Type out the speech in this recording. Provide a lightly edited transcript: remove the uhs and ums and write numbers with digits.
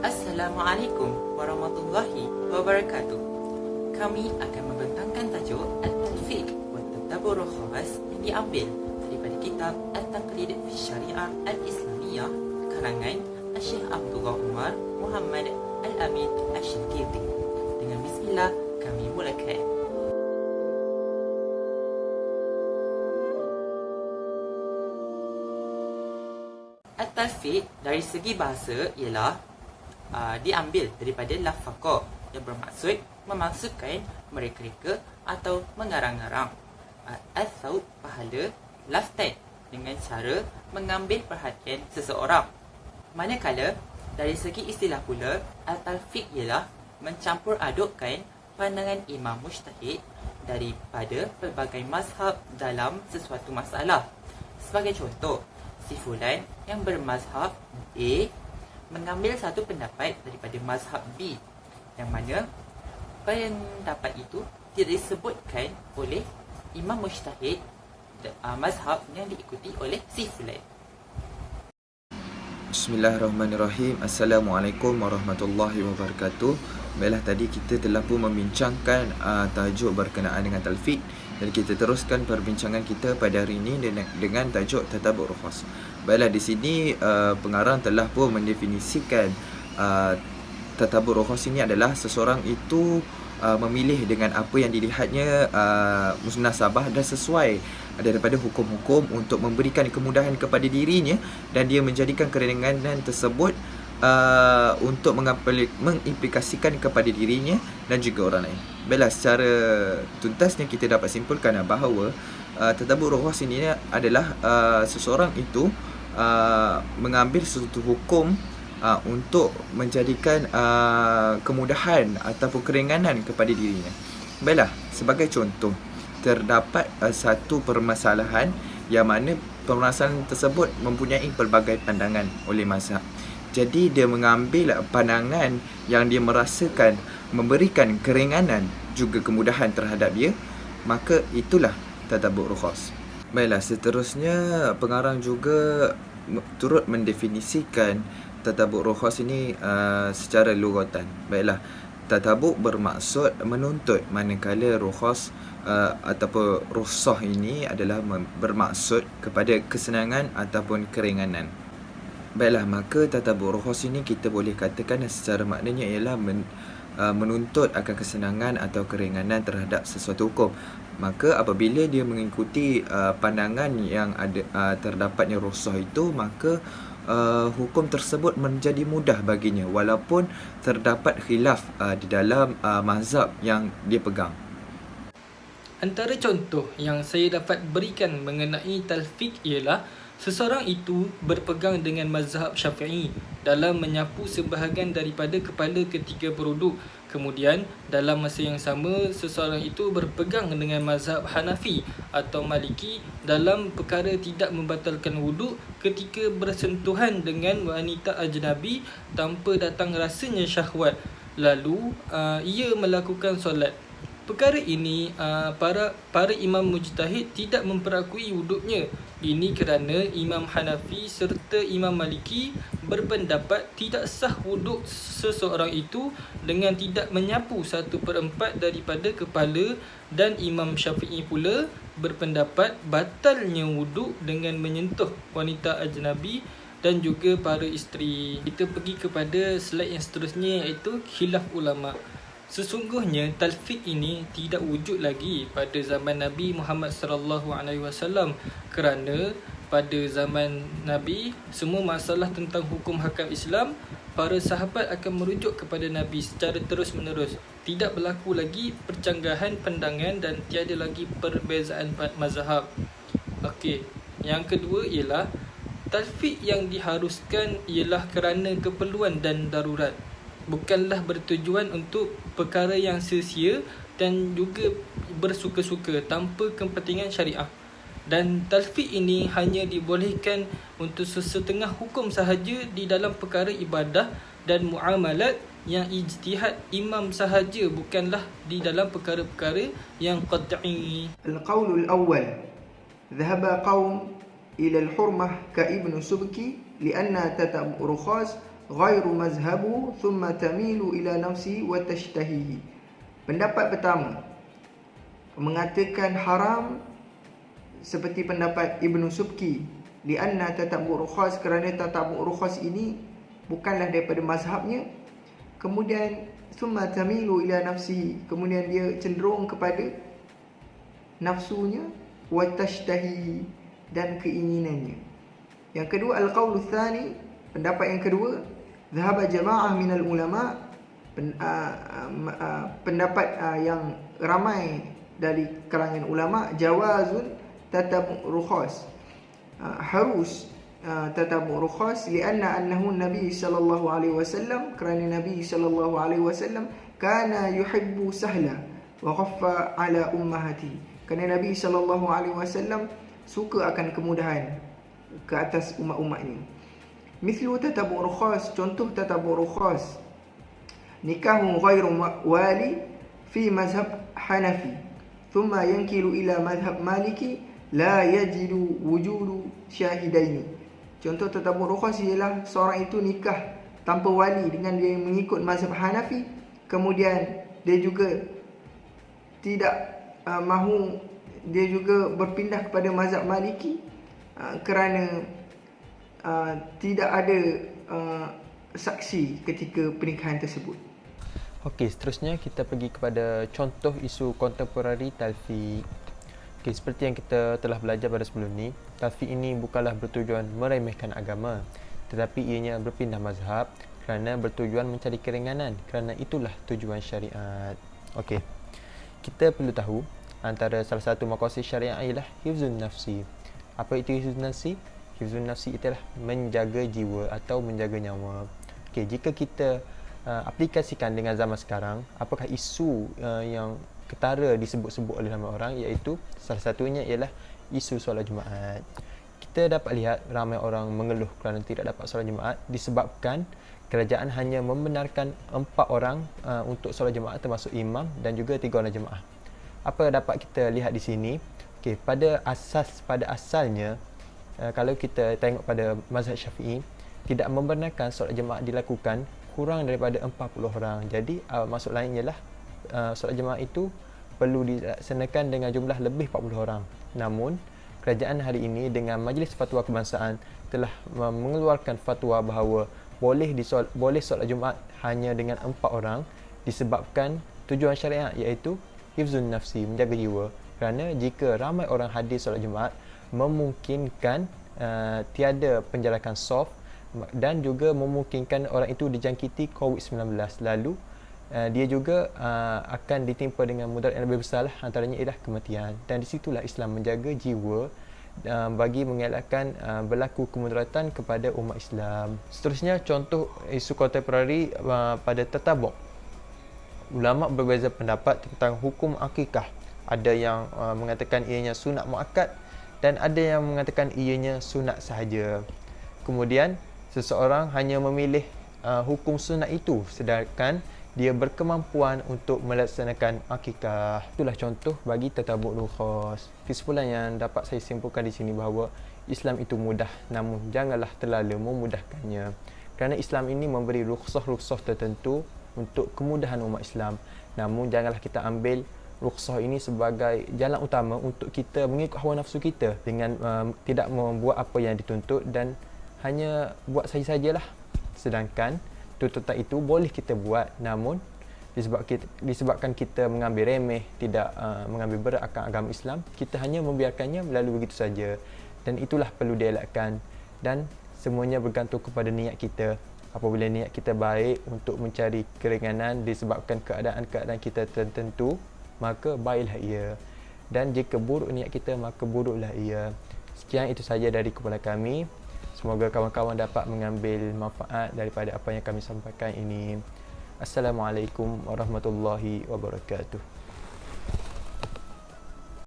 Assalamualaikum warahmatullahi wabarakatuh. Kami akan membentangkan tajuk Al-Fiqh wa Tadabbur Khas yang diambil daripada kitab At-Taqlid fi Syariah Al-Islamiyah karangan Syekh Abdullah Umar Muhammad Al-Amin Asy-Syanqiti. Dengan bismillah kami mulakan. At-Talfiq dari segi bahasa ialah diambil daripada lafaqah yang bermaksud memaksudkan mereka-reka atau mengarang-arang. Al-Thawb pahala, laftan dengan cara mengambil perhatian seseorang. Manakala dari segi istilah pula, Al-Talfiq ialah mencampur adukkan pandangan imam mujtahid daripada pelbagai mazhab dalam sesuatu masalah. Sebagai contoh, si fulan yang bermazhab A mengambil satu pendapat daripada mazhab B, yang mana pendapat itu tidak disebutkan oleh imam mujtahid mazhab yang diikuti oleh si fulan. Bismillahirrahmanirrahim. Assalamualaikum warahmatullahi wabarakatuh. Baiklah, tadi kita telah pun membincangkan tajuk berkenaan dengan talfiq, dan kita teruskan perbincangan kita pada hari ini dengan tajuk Tadabbur Khas. Baiklah, di sini pengarang telah pun mendefinisikan Tadabbur Khas ini adalah seseorang itu memilih dengan apa yang dilihatnya munasabah dan sesuai daripada hukum-hukum untuk memberikan kemudahan kepada dirinya, dan dia menjadikan keringanan tersebut untuk mengimplikasikan kepada dirinya dan juga orang lain. Baiklah, secara tuntasnya kita dapat simpulkan bahawa Tadabbur Khas ini adalah seseorang itu mengambil sesuatu hukum untuk menjadikan kemudahan ataupun keringanan kepada dirinya. Baiklah, sebagai contoh, terdapat satu permasalahan yang mana permasalahan tersebut mempunyai pelbagai pandangan oleh mazhab. Jadi dia mengambil pandangan yang dia merasakan memberikan keringanan juga kemudahan terhadap dia, maka itulah Tadabbur Khas. Baiklah, seterusnya pengarang juga turut mendefinisikan Tadabbur Khas ini secara lugatan. Baiklah, tadabbur bermaksud menuntut, manakala rukhas ataupun rukhsah ini adalah bermaksud kepada kesenangan ataupun keringanan. Baiklah, maka Tadabbur Khas ini kita boleh katakan secara maknanya ialah menuntut akan kesenangan atau keringanan terhadap sesuatu hukum. Maka apabila dia mengikuti pandangan yang ada terdapatnya rukhsah itu, maka hukum tersebut menjadi mudah baginya walaupun terdapat khilaf di dalam mazhab yang dia pegang. Antara contoh yang saya dapat berikan mengenai talfiq ialah seseorang itu berpegang dengan mazhab Syafi'i dalam menyapu sebahagian daripada kepala ketika berwuduk. Kemudian dalam masa yang sama, seseorang itu berpegang dengan mazhab Hanafi atau Maliki dalam perkara tidak membatalkan wuduk ketika bersentuhan dengan wanita ajnabi tanpa datang rasanya syahwat. Lalu ia melakukan solat. Perkara ini para imam mujtahid tidak memperakui wuduknya. Ini kerana Imam Hanafi serta Imam Maliki berpendapat tidak sah wuduk seseorang itu dengan tidak menyapu 1/4 daripada kepala, dan Imam Syafi'i pula berpendapat batalnya wuduk dengan menyentuh wanita ajnabi dan juga para isteri. Kita pergi kepada slide yang seterusnya, iaitu khilaf ulama'. Sesungguhnya talfiq ini tidak wujud lagi pada zaman Nabi Muhammad SAW, kerana pada zaman Nabi semua masalah tentang hukum hakam Islam, para sahabat akan merujuk kepada Nabi secara terus-menerus. Tidak berlaku lagi percanggahan pandangan dan tiada lagi perbezaan mazhab. Okey, yang kedua ialah talfiq yang diharuskan ialah kerana keperluan dan darurat, bukanlah bertujuan untuk perkara yang sia-sia dan juga bersuka-suka tanpa kepentingan syariah. Dan talfiq ini hanya dibolehkan untuk sesetengah hukum sahaja di dalam perkara ibadah dan muamalat yang ijtihad imam sahaja, bukanlah di dalam perkara-perkara yang qat'i. Al-qawl al-awwal, dhahaba qaum ila al-hurmah ka Ibn Subki lianna tadabbur khas غير مذهبه ثم تميل إلى نفسه وتشتهيه. Pendapat pertama mengatakan haram seperti pendapat Ibn Subki, lianna tatabu' rukhas, kerana tatabu' rukhas ini bukanlah daripada mazhabnya. Kemudian summa tamilu ila nafsihi, kemudian dia cenderung kepada nafsunya, wa tashtahi, dan keinginannya. Yang kedua, al-qaulu tsani, pendapat yang kedua, dhahaba jama'ah minal ulama, pendapat yang ramai dari kalangan ulama, jawazun tatabu' rukhas, harus tatabu' rukhas, lianna annahu Nabi sallallahu alaihi wasallam, kerana Nabi sallallahu alaihi wasallam kana yuhibbu sahla wa khaffa ala ummahati, kerana Nabi sallallahu alaihi wasallam suka akan kemudahan ke atas umat-umatnya. Mithlu tatabu' rukhas, contoh tatabu' rukhas, nikahu ghairu wali fi mazhab Hanafi, thumma yankilu ila mazhab Maliki la yajidu wujudu syahidaini. Contoh tatabu' rukhas ialah seorang itu nikah tanpa wali dengan dia mengikut mazhab Hanafi, kemudian dia juga tidak mahu, dia juga berpindah kepada mazhab Maliki kerana tidak ada saksi ketika pernikahan tersebut. Okey, seterusnya kita pergi kepada contoh isu kontemporari talfiq. Okey, seperti yang kita telah belajar pada sebelum ni, talfiq ini bukanlah bertujuan meremehkan agama, tetapi ianya berpindah mazhab kerana bertujuan mencari keringanan, kerana itulah tujuan syariat. Okey, kita perlu tahu antara salah satu maqasid syariat ialah hifzun nafsi. Apa itu hifzun nafsi? Hifzun nafsi itulah menjaga jiwa atau menjaga nyawa. Okey, jika kita aplikasikan dengan zaman sekarang, apakah isu yang ketara disebut-sebut oleh ramai orang, iaitu salah satunya ialah isu solat Jumaat. Kita dapat lihat ramai orang mengeluh kerana tidak dapat solat Jumaat disebabkan kerajaan hanya membenarkan 4 orang untuk solat Jumaat, termasuk imam dan juga 3 orang jemaah. Apa dapat kita lihat di sini? Okey, pada asalnya kalau kita tengok pada mazhab Syafi'i, tidak membenarkan solat jemaah dilakukan kurang daripada 40 orang. Jadi maksud lain ialah solat jemaah itu perlu dilaksanakan dengan jumlah lebih 40 orang. Namun kerajaan hari ini dengan Majlis Fatwa Kebangsaan telah mengeluarkan fatwa bahawa boleh solat Jumaat hanya dengan 4 orang disebabkan tujuan syariat, iaitu hifzun nafsi, menjaga jiwa. Kerana jika ramai orang hadir solat Jumaat, memungkinkan tiada penjarakan soft dan juga memungkinkan orang itu dijangkiti COVID-19. Lalu dia juga akan ditimpa dengan mudarat yang lebih besar lah, antaranya ialah kematian. Dan di situlah Islam menjaga jiwa bagi mengelakkan berlaku kemudaratan kepada umat Islam. Seterusnya, contoh isu kontemporari pada tatabuk. Ulama berbeza pendapat tentang hukum akikah. Ada yang mengatakan ianya sunat muakkad dan ada yang mengatakan ianya sunat sahaja. Kemudian seseorang hanya memilih hukum sunat itu sedangkan dia berkemampuan untuk melaksanakan akikah. Itulah contoh bagi tatabuk rukhas. Kesimpulan yang dapat saya simpulkan di sini bahawa Islam itu mudah, namun janganlah terlalu memudahkannya. Kerana Islam ini memberi rukhsah-rukhsah tertentu untuk kemudahan umat Islam. Namun janganlah kita ambil rukhsah ini sebagai jalan utama untuk kita mengikut hawa nafsu kita dengan tidak membuat apa yang dituntut dan hanya buat saja-sajalah. Sedangkan tuntutan itu boleh kita buat, namun disebabkan kita mengambil remeh, tidak mengambil berat akan agama Islam, kita hanya membiarkannya melalui begitu saja. Dan itulah perlu dielakkan. Dan semuanya bergantung kepada niat kita. Apabila niat kita baik untuk mencari keringanan disebabkan keadaan-keadaan kita tertentu, maka baiklah ia. Dan jika buruk niat kita, maka buruklah ia. Sekian, itu saja dari kepala kami. Semoga kawan-kawan dapat mengambil manfaat daripada apa yang kami sampaikan ini. Assalamualaikum warahmatullahi wabarakatuh.